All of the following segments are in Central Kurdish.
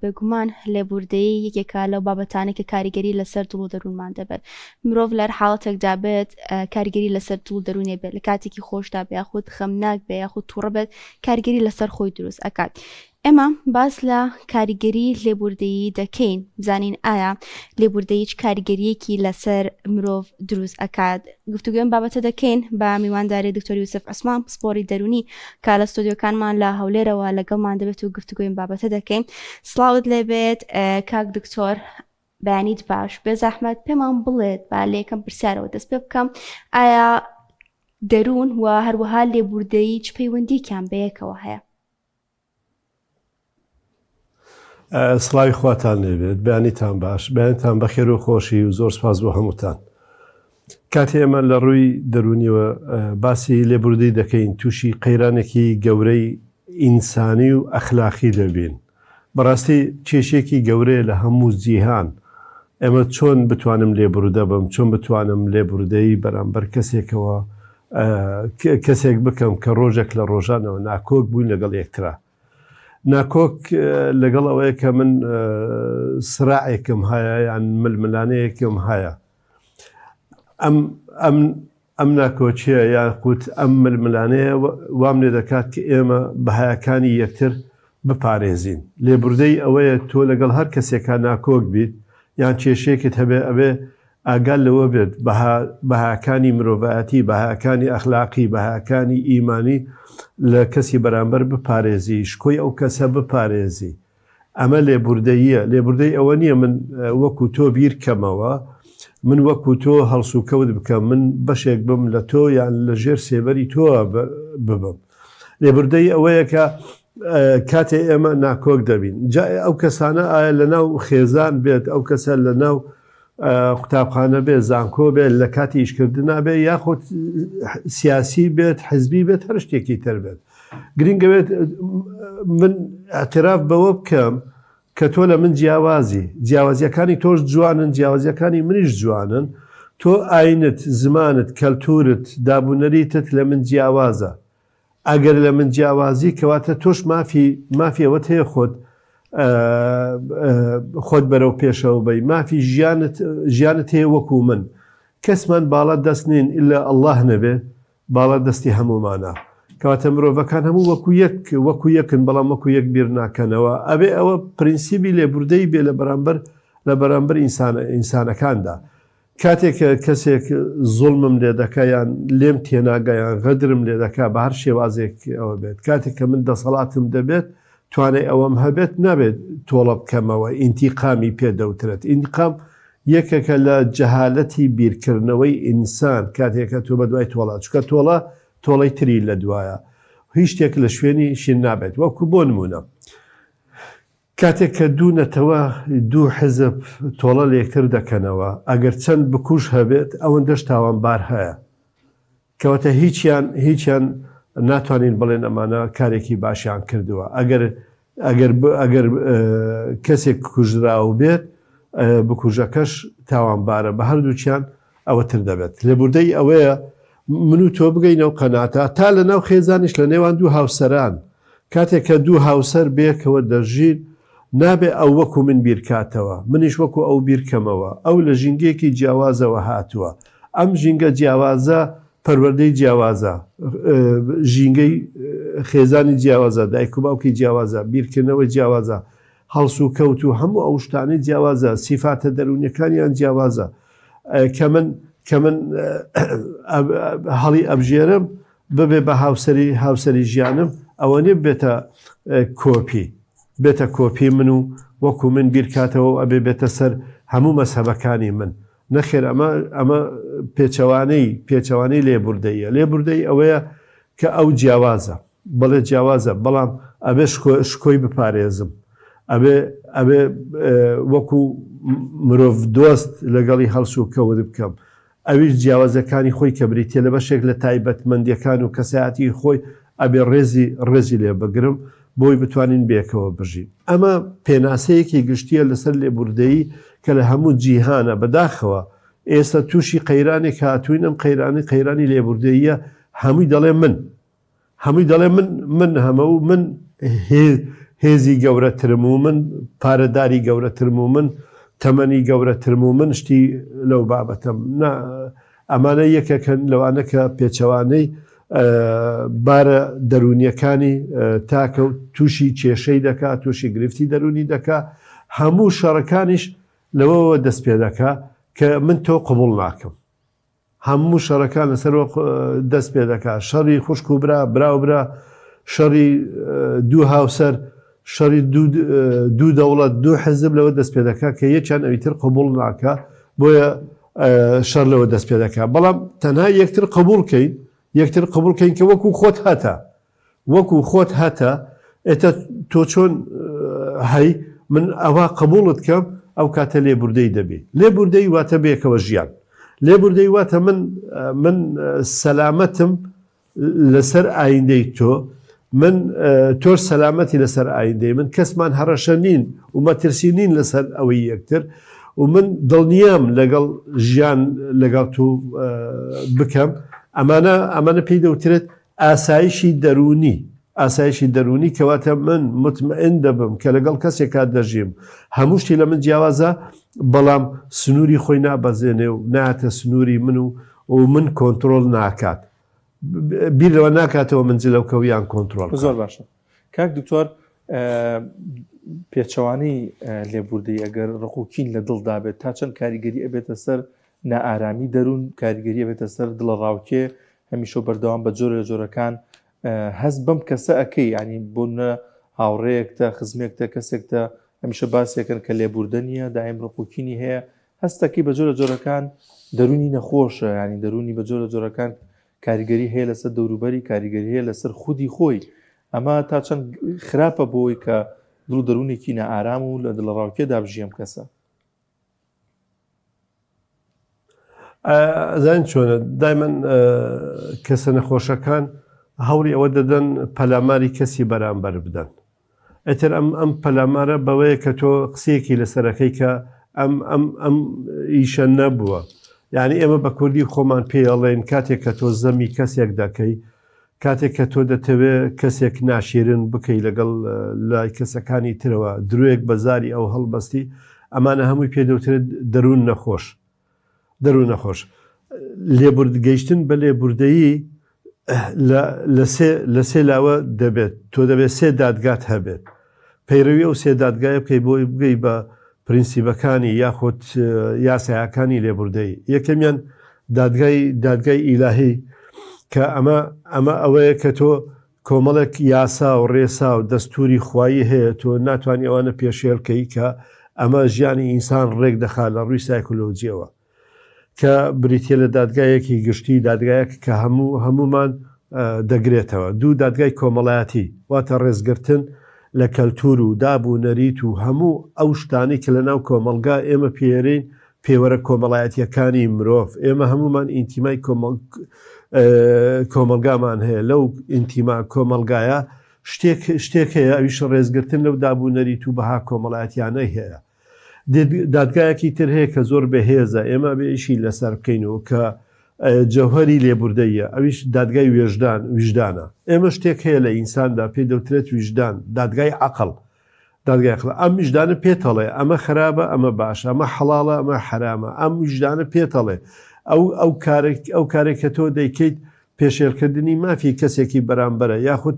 بێگومان لێبوردەیی یەکێکە لەو بابەتانە کە کاریگەری لەسەر دڵ و دەروونمان دەبێت. مرۆڤ لەر حاڵەتێکدا بێت کاریگەری لەسەر دڵ و دەرونێ بێت، لە کاتێکی خۆشدا بێ یاخود خەمناک بێ یاخود تووڕە بێت کاریگەری لەسەر خۆی دروست ئەکات. ئێمە باس لە کاریگەری لێبوردەیی دەکەین، بزانین ئایا لێبوردەیی هیچ کاریگەریەکی لەسەر مرۆڤ دروست ئەکات. گفتوگوێم بابەتە دەکەین بە میوانداری دکتۆر یوسف عوسمان پسپۆڕی دەرونی کە لە ستۆدیۆکانمان لە هەولێرەوە لەگەڵمان دەبێت و گفتوگوێم بابەتە دەکەین. سڵاوت لێبێت کاک دکتۆر، بەیانیت باش، بێ زەحمەت پێمان بڵێت با لە یەکەم پرسیارەوە دەست پێ بکەم، ئایا دەروون و هەروەها لێبوردەیی چ پەیوەندیکیان بەیەکەوە هەیە؟ سڵاوی خواتان لێبێت، بەیانیتان باش، بەیانتان بەخێر و خۆشی و زۆر سپاس بۆ هەمووتان. کاتێ ئێمە لە ڕووی دەرونیەوە باسی لێبوردەی دەکەین، تووشی قەیرانێکی گەورەی ئینسانی و ئەخلاقی دەبین. بەڕاستی کێشێکی گەورەیە لە هەموو جیهان. ئێمە چۆن بتوانم لێبوردە بم، چۆن بتوانم لێبوردەی بەرامبەر کەسێکەوە کەسێک بکەم کە ڕۆژێک لە ڕۆژانەوە ناکۆک بووین لەگەڵ یەکترا. ناکۆک لەگەڵ ئەوەیە کە من سراعێکم هەیە یان ململانەیەکم هەیە. ئەم ناکۆچیە یاخود ئەم ململانەیە وام لێ دەکات کە ئێمە بەهایەکانی یەکتر بپارێزین. لێبوردەی ئەوەیە تۆ لەگەڵ هەر کەسێکا ناکۆک بیت یان کێشەیەکت هەبێ ئەبێ ئاگال لەوە بێت بەهایەکانی مرۆڤایەتی، بەهایەکانی ئەخلاقی، بەهایەکانی ئیمانی لە کەسی بەرامبەر بپارێزی، شکۆی ئەو کەسە بپارێزی. ئەمە لێبوردەییە. لێبوردەی ئەوە نییە من وەکو تۆ بیرکەمەوە، من وەکو تۆ هەڵسوکەوت بکەم، من بەشێک بم لە تۆ یان لە ژێر سێبەری تۆ ببم. لێبوردەی ئەوەیە کە کاتێ ئێمە ناکۆک دەبین. ئەو کەسانە ئایا لە ناو خێزان بێت، ئەو کەسە لە ناو قوتابخانە بێت، زانکۆ بێت، لە کاتی ئیشکردنا بێت، یاخود سیاسی بێت، حزبی بێت، هەر شتێکی تر بێت. گرنگە بێت من ئاعتراف بەوە بکەم کە تۆ لە من جیاوازی، جیاوازیەکانی تۆش جوانن، جیاوازیەکانی منیش جوانن. تۆ ئاینت، زمانت، کەلتورت، دابوونەریتت لە من جیاوازە. ئەگەر لە من جیاوازی کەواتە تۆش مافیەوەت هەیە خۆت بەرەو پێشەوە بەی، مافی ژیانت هەیە وەکو من. کەسمان باڵا دەست نین ئللا ئەڵڵاه نەبێ، باڵا دەستی هەمومانە. کەواتە مرۆڤەکان هەموو وەکو یەکن، بەڵام وەکو یەک بیر ناکەنەوە. ئەبێ ئەوە پرینسیبی لێبوردەی بێ لە بەرامبەر ئینسانەکاندا. کاتێک کەسێک زوڵمم لێ دەکە یان لێم تێناگەیان غەدرم لێ دەکا بە هەر شێوازێک ئەوە بێت، کاتێک کە من دەسەڵاتم دەبێت توانای ئەوەم هەبێت نابێت تۆڵە بکەمەوە، ئینتیقامی پێدەوترێت. ئینتیقام یەکێکە لە جەهالەتی بیرکردنەوەی ئینسان کاتێکە تۆ بە دوای تۆڵات، چکە تۆڵەی تری لە دوایە، هیچ شتێک لە شوێنی شین نابێت. وەکو بۆ نمونە کاتێک کە دوونەتەوە دوو حزب تۆڵە لە یەکتر دەکەنەوە، ئەگەر چەند بکوش هەبێت ئەوەندەش تاوانبار هەیە، کەواتە هیچیان ناتوانین بڵێن ئەمانە کارێکی باشیان کردووە. ئەگەر کەسێک کوژراو بێت بکوژەکەش تاوانبارە، بە هەردووچیان ئەوەتر دەبێت. لێبوردەی ئەوەیە من و تۆ بگەینەوە قەناتە تا لە ناو خێزانیش لە نێوان دوو هاوسەران کاتێک کە دوو هاوسەر بێکەوە دەژین نابێ ئەو وەکو من بیرکاتەوە، منیش وەکو ئەو بیرکەمەوە. ئەو لە ژینگەیەکی جیاوازەوە هاتووە. ئەم ژینگە جیاوازە پەروەردەی جیاوازە، ژینگەی خێزانی جیاوازە، دایک و باوکی جیاوازە، بیرکردنەوە جیاوازە، هەڵس و کەوت و هەموو ئەو شتانەی جیاوازە، سیفاتە دەرونیەکانیان جیاوازە. کە من هەڵی ئەبژێرم ببێ بە هاوسەری ژیانم، ئەوە نێ بێتە کۆپی من و وەکو من بیرکاتەوە ئەبێ بێتە سەر هەموو مەسهەبەکانی من. نەخێر ئەمە پێچەوانەی لێبوردەیە. لێبوردەی ئەوەیە کە ئەو جیاوازە، بەڵێ جیاوازە، بەڵام ئەبێ شکۆی بپارێزم، ئەبێ وەکو مرۆڤ دۆست لەگەڵی هەڵس و کەوت بکەم. ئەویش جیاوازەکانی خۆی کە بریتێ لە بەشێک لە تایبەتمەندیەکان و کەسایەتی خۆی ئەبێ ڕێزی لێ بگرم بۆی بتوانین بێکەوە بژین. ئەمە پێناسەیەکی گشتیە لەسەر لێبوردەیی کە لە هەموو جیهانە بەداخەوە ئێستا تووشی قەیرانێک هاتووین. ئەم قەیرانی لێبوردەییە هەمووی دەڵێ من هەمە و من هێزی گەورەترم و من پارەداری گەورەترم و من تەمەنی گەورەترم و من شتی لەو بابەتم ئەمانە یەکێکن لەوانە کە پێچەوانەی بارە دەرونیەکانی تاکە و تووشی کێشەی دەکات تووشی گرفتی دەرونی دەکات هەموو شەڕەکانیش لەوەوە دەست پێ دەکا کە من تۆ قبول ناکەم هەموو شەڕەکان لەسەر دەست پێ دەکات شەڕی خوشک و برا شەڕی دوو هاوسەر شەڕی دوو دەوڵەت دوو حزب لەوە دەست پێ دەکات کە یەکیان ئەویتر قبول ناکە بۆیە شەڕ لەوە دەست پێ دەکات بەڵام تەنها یەکتر قبولکەین کە وەکو خۆت هاتە ئێتە تۆ چۆن هەی من ئەوە قبولت کەم ئەو کاتە لێبوردەی دەبێت لێبوردەی واتە بێکەوە ژیان لێبوردەی واتە من سەلامەتم لەسەر ئایندەی تۆ من تۆر سەلامەتی لەسەر ئایندەی من کەسمان هەڕەشە نین و مەترسی نین لەسەر ئەوەی یەکتر و من دڵنیام لەگەڵ ژیان لەگەڵ تو بکەم ئەمانە پێی دەوترێت ئاسایشی دەرونی کەواتە من مطمئن دەبم کە لەگەڵ کەسێکا دەژیم هەموو شتی لە من جیاوازە بەڵام سنووری خۆی نابەزێنێ و ناتە سنووری من و من کۆنتترۆل ناکات بیرەوە ناکاتەوە منجلە و کەویان کۆنتترۆل زۆر باشە کاک دکتۆر پێچەوانەی لێبوردەی ئەگەر ڕقوکین لە دڵدا بێت تا چەند کاریگەری ئەبێتە سەر نائارامی دەروون کاریگەری ئەبێتە سەر دڵە ڕاوکێ هەمیشە بەردەوام بە جۆرە جۆرەکان هەست بەم کەسە ئەەکەی ینی بۆنە هاوڕەیەکتە خزمێکتە کەسێکتە هەمیشە باسێکن کە لێبوردە نیە دایم ڕقوکینی هەیە هەستەکەی بە جۆرە جۆرەکان دەرونی نەخۆشە ینی دەرونی بە جۆرە جۆرەکان کاریگەری هەیە لەسەر دەوروبەری کاریگەری هەیە لەسەر خودی خۆی ئەمە تا چەند خراپە بۆی کە دڵ دەرونێکی نەئارام و لە دڵڕاوکێدا بژیم کەسە زان چۆنە دایمەن کەسە نەخۆشەکان هەوری ئەوە دەدەن پەلاماری کەسی بەرامبەر بدەن ئەتر ئەم پەلامارە بەوەیە کە تۆ قسەیەکی لەسەرەکەی کە ئەم ئیشە نەبووە یعنی ئێمە بە کوردی خۆمان پێڵێن کاتێک کە تۆ زەمی کەسێک دەکەی کاتێک کە تۆ دەتەوێت کەسێک ناشێرن بکەی لەگەڵ لای کەسەکانی ترەوە درۆیەک بەزاری ئەو هەڵبەستی ئەمانە هەمووی پێدەوترێت دەروون نەخۆش لێبوردگەیشتن بە لێبوردەیی لە سێ لاوە دەبێت تۆ دەبێت سێ دادگات هەبێت پەیڕەوی ئەو سێ دادگایە بکەی بۆی بگەی بە پرینسیبەکانی یاخۆت یاسایەکانی لێبوردەی یەکەمیان دادگای ئیلاهی کە ئەمە ئەوەیە کە تۆ کۆمەڵێک یاسا و ڕێسا و دەستوری خوایی هەیە تۆ ناتوانانی ئەوانە پێشێڵکەی کە ئەمە ژیانی ئینسان ڕێک دەخات لە ڕووی سایکۆلۆجیەوە کە بریتە لە دادگایەکی گشتی دادگایەک کە هەمومان دەگرێتەوە دوو دادگای کۆمەڵایەتی واتە ڕێزگرتن لە کەلتور و دابوو نەریت و هەموو ئەو شتانی کە لە ناو کۆمەلگا ئێمە پێێرین پێوەرە کۆمەڵایەتیەکانی مرۆڤ ئێمە هەمومان ئینتیمای کۆمەلگامان هەیە لەو ئینتیما کۆمەلگایە شتێک هەیە ئەویش ڕێزگرتن لەو دابوو نەریت و بەها کۆمەڵایەتیانەی هەیە دادگایەکی تر هەیە کە زۆر بەهێزە ئێمە بێ ئیشی لەسەر بکەینەوە کە جەوهەری لێبوردەیە ئەویش دادگای ویژدانە ئێمە شتێک هەیە لە ئینساندا پێ دەوترێت ویژدان دادگای عەقڵ ئەم ویژدانە پێتەڵێ ئەمە خراپە ئەمە باشە ئەمە حەڵاڵە ئەمە حرامە ئەم ویژدانە پێتەڵێ ئەو کارێک کە تۆ دەیکەیت پێشێلکردنی مافی کەسێکی بەرامبەرە یاخود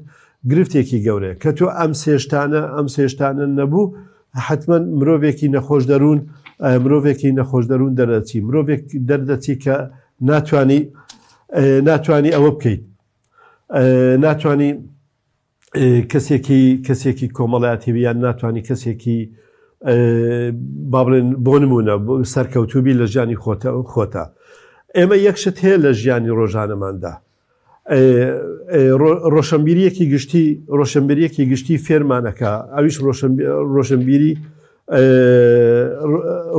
گرفتێکی گەورەیە کە تۆ ئەم سێشتانە نەبوو حتمما مرۆڤێکی نەخۆش دەروون دەردەچی مرۆڤێک دەردەچی کە ناتوانی ئەوە بکەیت ناتوانی کەسێکی کۆمەڵایەتی بیان ناتوانی کەسێکی با بڵێن بۆ نمونە سەرکەوتوبی لە ژیانی خۆتە ئێمە یەکشت هەیە لە ژیانی ڕۆژانەماندا ڕۆشنبیریەکی گشتی فێرمانەکە ئەویش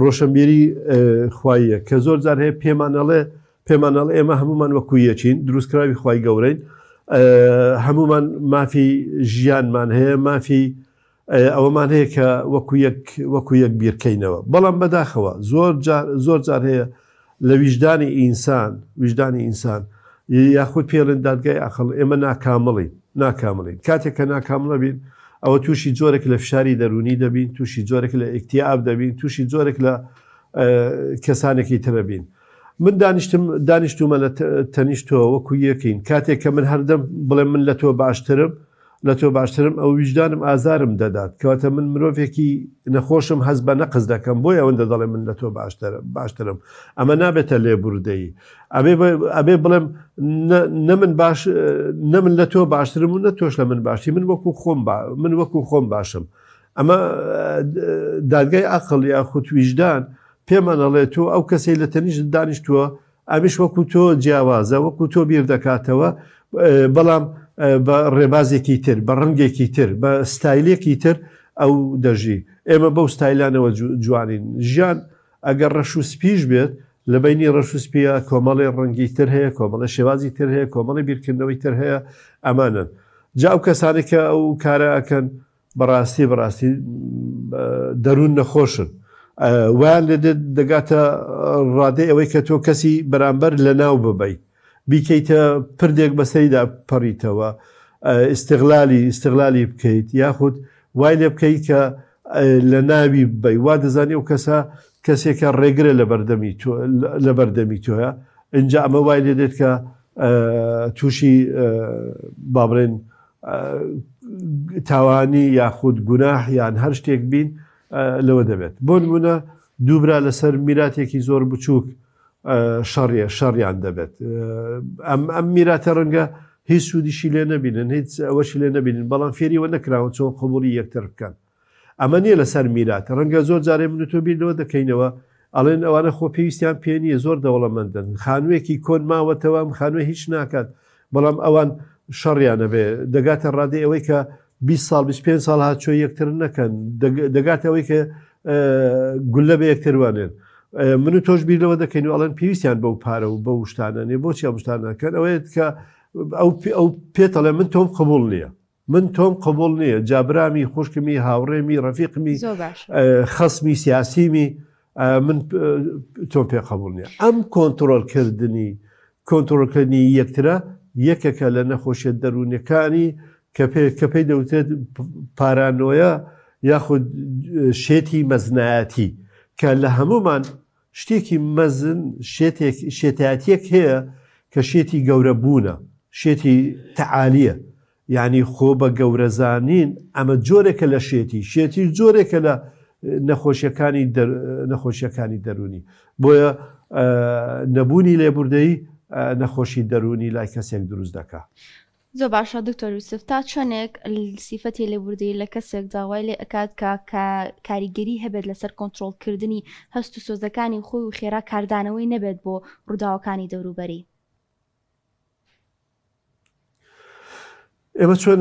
ڕۆشنبیری خواییە کە زۆر جار هەیە پێمانەڵێ ئێمە هەمومان وەکو یەکین دروستکراوی خوای گەورەین هەمومان مافی ژیانمان هەیە مافی ئەوەمان هەیە کە وەکو یەک بیرکەینەوە بەڵام بەداخەوە زۆر جار هەیە لە ویژدانی ئینسان یاخود پێڵێن دادگای عەقڵ ئێمە ناکامڵین کاتێک کە ناکامڵە بین ئەوە تووشی جۆرێک لە فشاری دەرونی دەبین، تووشی جۆرێک لە ئیکتیاب دەبین، تووشی جۆرێک لە کەسانێکی ترە بین. من دانیشتومە لە تەنیشتەوە وەکو یەکەین کاتێک کە من هەردەم بڵێ من لە تۆ باشترم ئەو ویژدانم ئازارم دەدات کەواتە من مرۆڤێکی نەخۆشم هەز بە نەقز دەکەم بۆی ئەوەندە دەڵێ من لە تۆ باشترم ئەمە نابێتە لێبوردەیی ئەبێ بڵێم نە من لە تۆ باشترم و نە تۆش لە من باشی من وەکو خۆم باشم ئەمە دادگای عەقڵ یاخود ویژدان پێمان ئەڵێ تۆ ئەو کەسەی لە تەنیشت دانیشتووە ئەمیش وەکو تۆ جیاوازە وەکو تۆ بیر دەکاتەوە بەڵام بە ڕێبازێکی تر بە ڕەنگێکی تر بە ستایلێکی تر ئەو دەژی ئێمە بەو ستایلانەوە جوانین ژیان ئەگەر ڕەش و سپیش بێت لە بینی ڕەش و سپیە کۆمەڵی ڕەنگی تر هەیە کۆمەڵە شێوازی تر هەیە کۆمەڵی بیرکردنەوەی تر هەیە ئەمانن جا ئەو کەسانی کە ئەو کارە ئەکەن بەڕاستی دەروون نەخۆشن ویان لێ دەگاتە ڕادەی ئەوەی کە تۆ کەسی بەرامبەر لە ناو ببەیت بیکەیتە پردێک بەسەریدا پەڕیتەوە ئیستیغلالی بکەیت یاخود وای لێ بکەیت کە لە ناوی ببەی وا دەزانی ئەو کەسێکە ڕێگرە لە بەردەمی تۆیە اینجا ئەمە وای لێ دێت کە تووشی بابڵێن تاوانی یاخود گوناح یان هەر شتێک بین لەوە دەبێت بۆ نمونە دووبرا لەسەر میراتێکی زۆر بچووک شەڕیان دەبێت ئەم میراتە ڕەنگە هیچ سوودیشی لێ نەبینن هیچ ئەوەشی لێ نەبینن بەڵام فێریوە نەکراون چۆن قبوڵی یەکتر بکەن ئەمە نییە لەسەر میراتە ڕەنگە زۆر جارێ من تۆ بیرەوە دەکەینەوە ئەڵێن ئەوانە خۆ پێویستیان پێ نییە زۆر دەوڵەمەندن خانوویەکی کۆن ماوەتەوە ئەم خانووە هیچ ناکات بەڵام ئەوان شەڕیانە بێ دەگاتە ڕادەی ئەوەی کە 20 ساڵ 25 ساڵ هاتچۆ یەکتر نەکەن دەگاتە ئەوەی کە گولە بە یەکتروانێن من و تۆش بیرەوە دەکەین و ئەڵەن پێویستیان بەو پارە و بە شتانەنێ بۆچی ئەم شتانەکەن ئەوەیە کە ئەو پێتەڵێ من تۆم قبول نییە من تۆم قبول نییە جابرامی خوشکمی هاوڕێمی ڕەفیقمی خەسمی سیاسیمی من تۆم پێ قبول نییە ئەم کۆنتڕۆلکردنی یەکترە یەکێکە لە نەخۆشیە دەروونیەکانی کە پێی دەوتێت پارانۆیە یاخود شێتی مەزنایەتی کە لە هەمومان شتێکی مەزن شێتایەتیەک هەیە کە شێتی گەورە بوونە شێتی تەعالیە یعنی خۆ بە گەورەزانین ئەمە جۆرێکە لە شێتی جۆرێکە لە نەخۆشیەکانی دەرونی بۆیە نەبوونی لێبوردەیی نەخۆشی دەرونی لای کەسێک دروست دەکات زۆر باشە دکتۆر یوسف تا چۆنێک سیفەتی لێبوردەیی لە کەسێک داوای لێ ئەکات کە کاریگەری هەبێت لەسەر کۆنتڕۆڵکردنی هەست و سۆزەکانی خۆی و خێرا کاردانەوەی نەبێت بۆ ڕووداوەکانی دەوروبەری ئێمە چۆن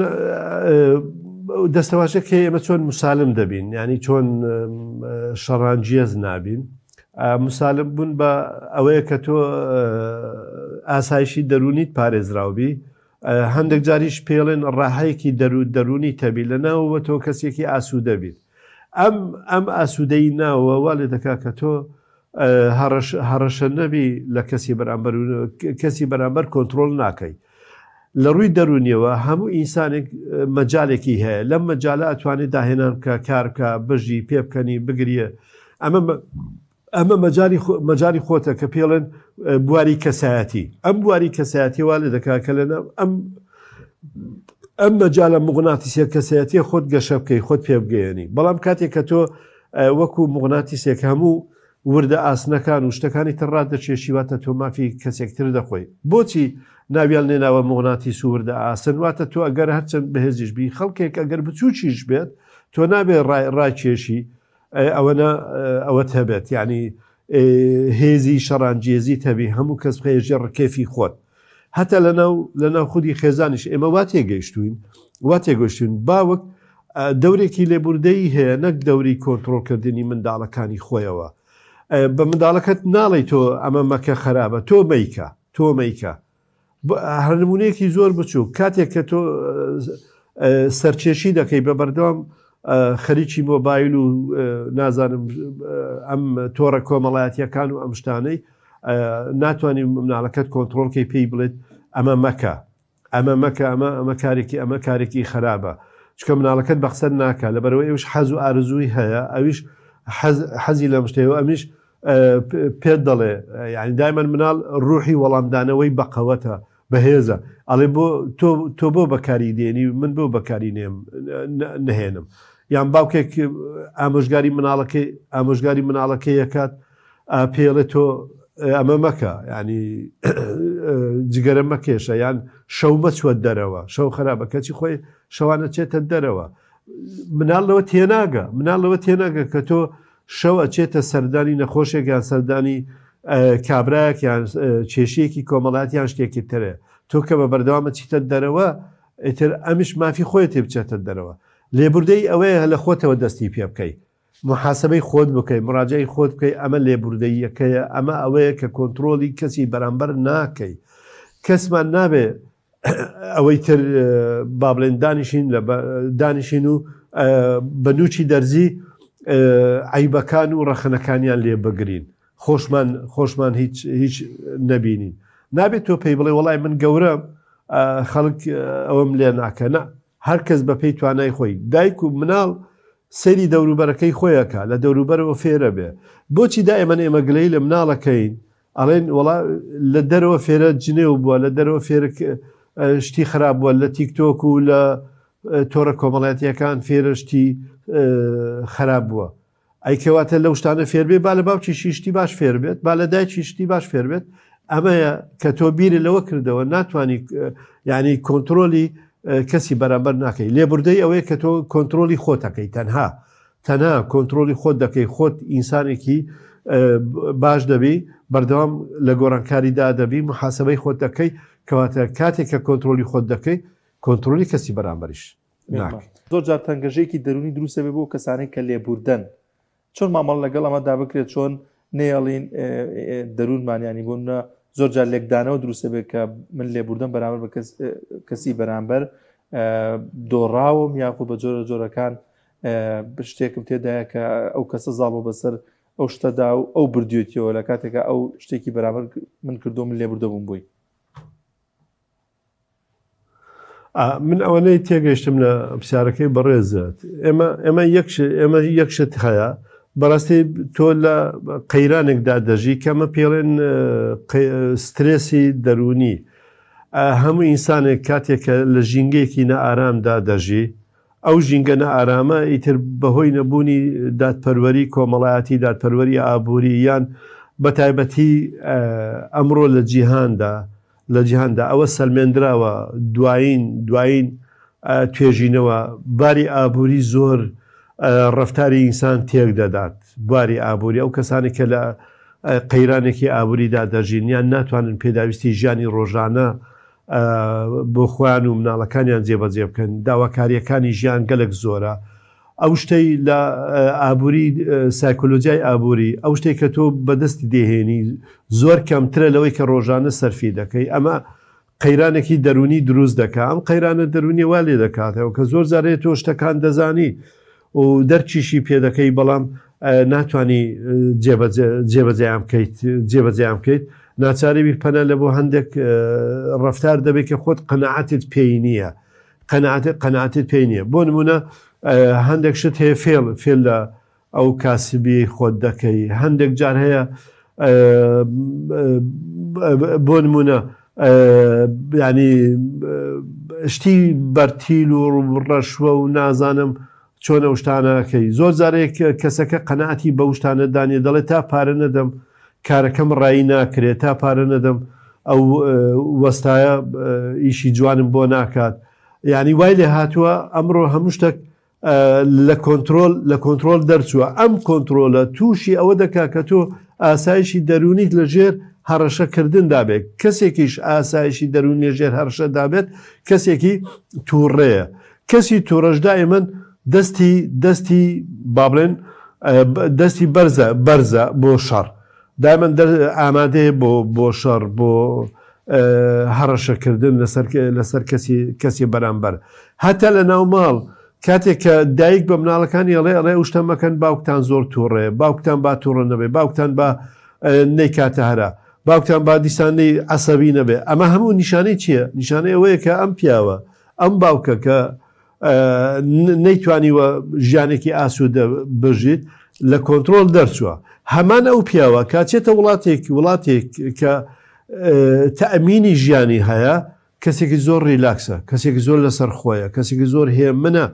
دەستەواژەکە ئێمە چۆن مسالم دەبین ینی چۆن شەڕانجیەز نابین مسالم بوون بە ئەوەیە کە تۆ ئاسایشی دەرونیت پارێزراوبی هەندێک جاریش پێڵێن ڕاهەیەکی دەرونی تەبی لە ناوە تۆ کەسێکی ئاسوودە بیت ئەم ئاسوودەی ناوە وا لێ دەکا کە تۆ هەڕەشە نەبی لە کەسی بەرامبەر کۆنتڕۆڵ ناکەی لە ڕووی دەرونیەوە هەموو ئینسانێک مەجالێکی هەیە لەم مەجالە ئەتوانێت داهێنان کە کار بکە بژی پێ بکەنی بگریە ئەمە مەجاری خۆتە کە پێڵێن بواری کەسایەتی ئەم بواری کەسایەتی وا لێ دەکا کە لەناو ئەم مەجالە مغناتیسیە کەسایەتیە خۆت گەشە بکەی خۆت پێ بگەیەنی بەڵام کاتێک کە تۆ وەکو مغناتیسێک هەموو وردە ئاسنەکان و شتەکانی تڕات دەچێشیواتە تۆ مافی کەسێکتر دەخۆی بۆچی ناویان لێناوە مغناتیس و وردە ئاسن واتە تۆ ئەگەر هەرچەند بەهێزیش بی خەڵکێک ئەگەر بچووکیش بێت تۆ نابێت ڕاکێشی ئەوەت هەبێت ینی هێزی شەڕانجێزی تەبی هەموو کەس خێژێ ڕکێفی خۆت هەتا لەناو خودی خێزانیش ئێمە وا تێگەشتوین باوەک دەورێکی لێبوردەیی هەیە نەک دەوری کۆنتڕۆڵکردنی منداڵەکانی خۆیەوە بە منداڵەکەت ناڵی تۆ ئەمە مەکە خراپە تۆ مەیکە هەرنمونەیەکی زۆر بچوو کاتێک کە تۆ سەرچێشی دەکەی بە بەردەوام خەریکی مۆبایل و نازانم ئەم تۆڕە کۆمەڵایەتیەکان و ئەم شتانەی ناتوانانی مناڵەکەت کۆنتڕۆڵکەی پێی بڵێت ئەمە کارێکی خراپە چکە مناڵەکەت بەخسەر ناکات لەبەرەوەی ئەوش حەز و ئارزووی هەیە ئەویش حەزی لە مشتەوە ئەمیش پێت دەڵێ یعنی دایمەن مناڵ ڕوحی وەڵامدانەوەی بەقەوەتە بەهێزە ئەڵێ بۆ تۆ بۆ بەکاری دێنی من بۆ بەکاری نهێنم یان باوکێک ئامۆژگاری مناڵەکەی یەکات پێڵێ تۆ ئەمە مەکە ینی جگەرە مەکێشە یان شەو مەچوە دەرەوە شەو خراپە کەچی خۆی شەوانە چێتە دەرەوە مناڵ لەوە تێناگە کە تۆ شەو ئەچێتە سەردانی نەخۆشێک یان سەردانی کابراایەک یان کێشەیەکی کۆمەڵات یان شتێکی ترێ تۆ کە بە بەردەوامە چیتە دەرەوە ئیتر ئەمیش مافی خۆی تێ بچێتە دەرەوە لێبوردەی ئەوەیە لە خۆتەوە دەستی پێ بکەیت محاسبەی خۆت بکەیت مراجعی خۆت بکەیت ئەمە لێبوردەیەکەیە ئەمە ئەوەیە کە کۆنتترۆلی کەسی بەرامبەر ناکەی کەسمان نابێ ئەوەی تر با بڵێن دانیشین و بەنووچی دەرزی عیبەکان و ڕەخنەکانیان لێ بگرین خۆشمان هیچ نەبینین نابێت تۆ پێی بڵێ وڵای من گەورەم خەڵک ئەوەم لێ ناکەنە هەر کەس بە پێی توانای خۆی دایک و مناڵ سەری دەوروبەرەکەی خۆیەکە لە دەوروبەرەوە فێرە بێ بۆچی دائێمەن ئێمە گلەی لە مناڵەکەین ئەڵێن وڵا لە دەرەوە فێرە جنێو بووە لە دەرەوە فێرە شتی خراپ بووە لە تیکتۆک و لە تۆڕە کۆمەڵایەتیەکان فێرە شتی خراپ بووە ئەیکەواتە لەو شتانە فێر بێ با لە باوکی شتی باش فێر بێت با لە دایکی شتی باش فێر بێت ئەمەیە کە تۆ بیری لەوە کردەوە ناتوانانی ینی کۆنتترۆلی کەسی بەرامبەر ناکەی لێبوردەی ئەوەیە کە تۆ کۆنتترۆلی خۆتەکەی تەنها کۆنتترۆلی خۆت دەکەی خۆت ئینسانێکی باش دەبی بەردەوام لە گۆڕانکاریدا دەبی محاسبەی خۆت دەکەی کەواتە کاتێک کە کۆنتترۆلی خۆت دەکەی کۆنتترۆلی کەسی بەرامبەریش زۆر جار تەنگەژەیەکی دەرونی دروستە بێ بۆ کەسانەی کە لێبوردن چۆن مامەڵ لەگەڵ ئەمەدا بکرێت چۆن نێڵین دەروونمانیانی بوون زۆر جار لێکدانەوە دروستە بێت کە من لێبوردن بەرامبەر بە کەسی بەرامبەر دۆڕاوم یاخۆ بە جۆرە جۆرەکان شتێکم تێدایە کە ئەو کەسە زاڵۆ بەسەر ئەو شتەدا و ئەو بردوێتیەوە لە کاتێکە ئەو شتێکی بەرامبەر من کردو من لێبوردە بووم بووی من ئەوەنەی تێگەیشتم لە پرسیارەکەی بەڕێزت ئێمە یەکشت هەیە بەڕاستی تۆ لە قەیرانێکدا دەژی کەمە پێڵێن سترێسی دەرونی هەموو ئینسانێک کاتێکە لە ژینگەیەکی نەئارامدا دەژی ئەو ژینگە نەئارامە ئیتر بەهۆی نەبوونی دادپەروەری کۆمەڵایەتی دادپەروەری ئابووری یان بەتایبەتی ئەمڕۆ لە جیهاندا ئەوە سەلمێنراوە دوایین توێژینەوە باری ئابووری زۆر ڕفتاری ئینسان تێک دەدات بواری ئابووری ئەو کەسانی کە لە قەیرانێکی ئابووریدا دەژین یان ناتوانن پێداویستی ژیانی ڕۆژانە بۆ خۆیان و مناڵەکانیان جێبەجێ بکەن داواکاریەکانی ژیان گەلک زۆرە ئەو شتەی لە ئابووری سایکۆلۆجیای ئابووری ئەو شتێک کە تۆ بەدەستی دێهێنی زۆر کەمترە لەوەی کە ڕۆژانە سەرفی دەکەی ئەمە قەیرانێکی دەرونی دروست دەکات ئەم قەیرانە دەرونی وا لێ دەکاتەوە کە زۆر جارێت تۆ شتەکان دەزانی و دەرچیشی پێ دەکەی بەڵام ناتوانانی جێبەجێیان بکەیت ناچاری پەنە لە بۆ هەندێک ڕەفتار دەبێت کە خۆت قەنەعەتت پێی نییە قەنەعەتت پێی نییە بۆ نمونە هەندێک شت هەیە فێل لە ئەو کاسبی خۆت دەکەی هەندێک جار هەیە بۆ نمونە ینی شتی بەرتیل و ڕەشوە و نازانم چۆنە شتانەکەی زۆر جارێک کەسەکە قەنەعەتی بە شتانە دانێ دەڵێت تا پارە نەدەم کارەکەم ڕایی ناکرێت تا پارە نەدەم ئەو وەستایە ئیشی جوانم بۆ ناکات یعنی وای لێ هاتووە ئەمڕۆ هەموو شتێک لە کۆنتترۆل دەرچووە ئەم کۆنتترۆلە تووشی ئەوە دەکا کە تۆ ئاسایشی دەرونیت لەژێر هەڕەشەکردن دابێت کەسێکیش ئاسایشی دەرون لەژێر هەرشە دابێت کەسێکی تووڕێیە کەسی تووڕەش دائیمەن دەستی بابلێن دەستی بەرزە بۆ شەڕ دائیمەن ئامادەیە بۆ شەڕ بۆ هەڕەشەکردن لەسەر کەسی بەرامبەر هەتا لە ناو ماڵ کاتێک کە دایک بە مناڵەکانی ئەڵێ شتە مەکەن باوکتان زۆر تووڕێ باوکتان با تووڕە نەبێ باوکتان با نەیکاتە هەرا باوکتان با دیسانەی عەسەبی نەبێ ئەمە هەموو نیشانەی چییە؟ نیشانەی ئەوەیە کە ئەم پیاوە ئەم باوکە کە نەیتوانیوە ژیانێکی ئاسوودە بژیت لە کۆنتترۆل دەرچووە هەمان ئەو پیاوە کاچێتە وڵاتێک کە تەئەمینی ژیانی هەیە کەسێکی زۆر ریلاکسە کەسێکی زۆر لەسەر خۆیە کەسێکی زۆر هەیە منە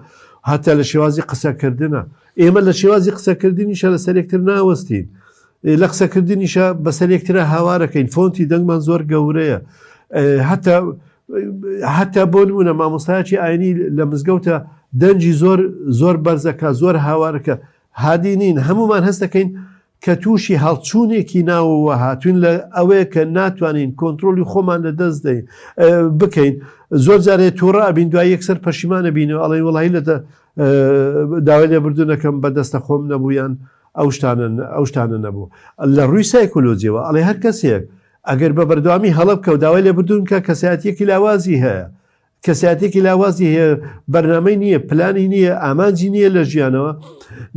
هەتا لە شێوازی قسەکردنە ئێمە لە شێوازی قسەکردنیشە لەسەر یەکتر ناوەستین لە قسەکردنیشە بەسەر یەکترە هاوارەکەین فۆنتی دەنگمان زۆر گەورەیە حتا بۆ نمونە مامۆستایەکی ئاینی لە مزگەوتە دەنجی زۆر بەرزەکە زۆر هاوارەکە هادی نین هەمومان هەست دەکەین کە تووشی هەڵچوونێکی ناوەوە هاتوین لە ئەوەیە کە ناتوانین کۆنتترۆلی خۆمان لە دەست بکەین زۆر جارێ تۆڕە ئەبین دوای یەکسەر پەشیمانە بینەوە ئەڵێ وڵی لە داوای لێبوردنەکەم بەدەستە خۆم نەبوویان ئەو شتانە نەبوو لە ڕووی سایکۆلۆجیەوە ئەڵێ هەر کەسێک ئەگەر بە بەردەوامی هەڵە بکە و داوای لێبوردون کە کەسایەتێکی لاوازی هەیە کەسایەتێکی لاوازی هەیە بەرنامەی نییە پلانی نییە ئامانجی نییە لە ژیانەوە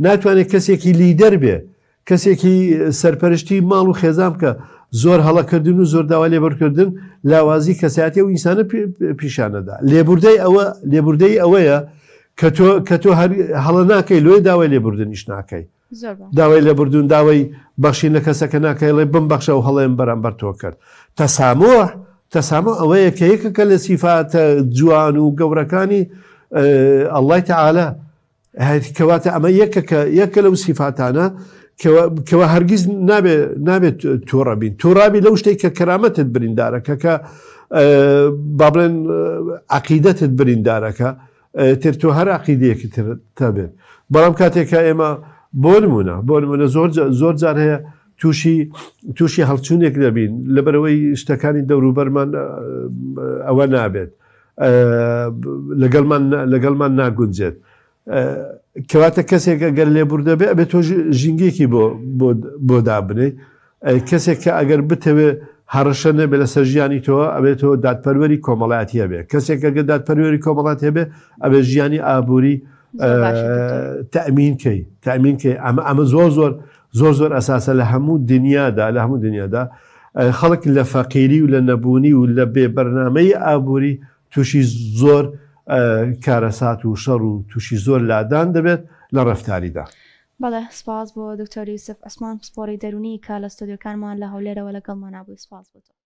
ناتوانێت کەسێکی لیدەر بێ کەسێکی سەرپەرشتی ماڵ و خێزان بکە زۆر هەڵەکردن و زۆر داوا لێبەرکردن لاوازی کەسایەتی و ئینسانە پیشانەدا لێبوردەی ئەوەیە کە تۆ هەڵە ناکەی لۆی داوای لێبوردنیش ناکەی داوای لێبوردون داوای بەخشین لە کەسەکە ناکەی لێ بم بەخشە و هەڵەیەم بەرامبەر تۆ کرد تەسامۆ ئەوەیە کە یەکەکە لە سیفاتە جوان و گەورەکانی ئەڵڵای تەعالە کەواتە ئەمە یەکە لەو سیفاتانە کەوە هەرگیز نابێت تۆڕەبین تۆڕابی لەو شتێک کە کەرامەتت بریندارەکە کە با بڵێن عەقیدەتت بریندارەکە تر تۆ هەر عەقیدەیەکی تەبێت بەڵام کاتێکە ئێمە بۆ نمونە زۆر جار هەیە تووشی هەڵچوونێک دەبین لەبەرەوەی شتەکانی دەوروبەرمان ئەوە نابێت لەگەڵمان ناگونجێت کەواتە کەسێک ئەگەر لێبوردە بێ ئەبێت تۆ ژینگێکی بۆ دابنێ کەسێک کە ئەگەر بتەوێ هەڕەشە نەبێ لەسەر ژیانی تۆ ئەبێتەوە دادپەروەری کۆمەڵایەتیە بێ کەسێک ئەگەر دادپەروەری کۆمەڵات هەبێ ئەبێت ژیانی ئابووری تەمینکەی ئەمە زۆر ئەساسە لە هەموو دنیادا خەڵک لە فەقیری و لە نەبوونی و لە بێبەرنامەی ئابووری تووشی زۆر کارەسات و شەڕ و تووشی زۆر لادان دەبێت لە ڕەفتاریدا بەڵێ سپاس بۆ دکتۆر یوسف ئەسمان پسپۆری دەرونی کا لە ستۆدیۆکانمان لە هەولێرەوە لەگەڵمان نابووی سپاس بۆ تۆ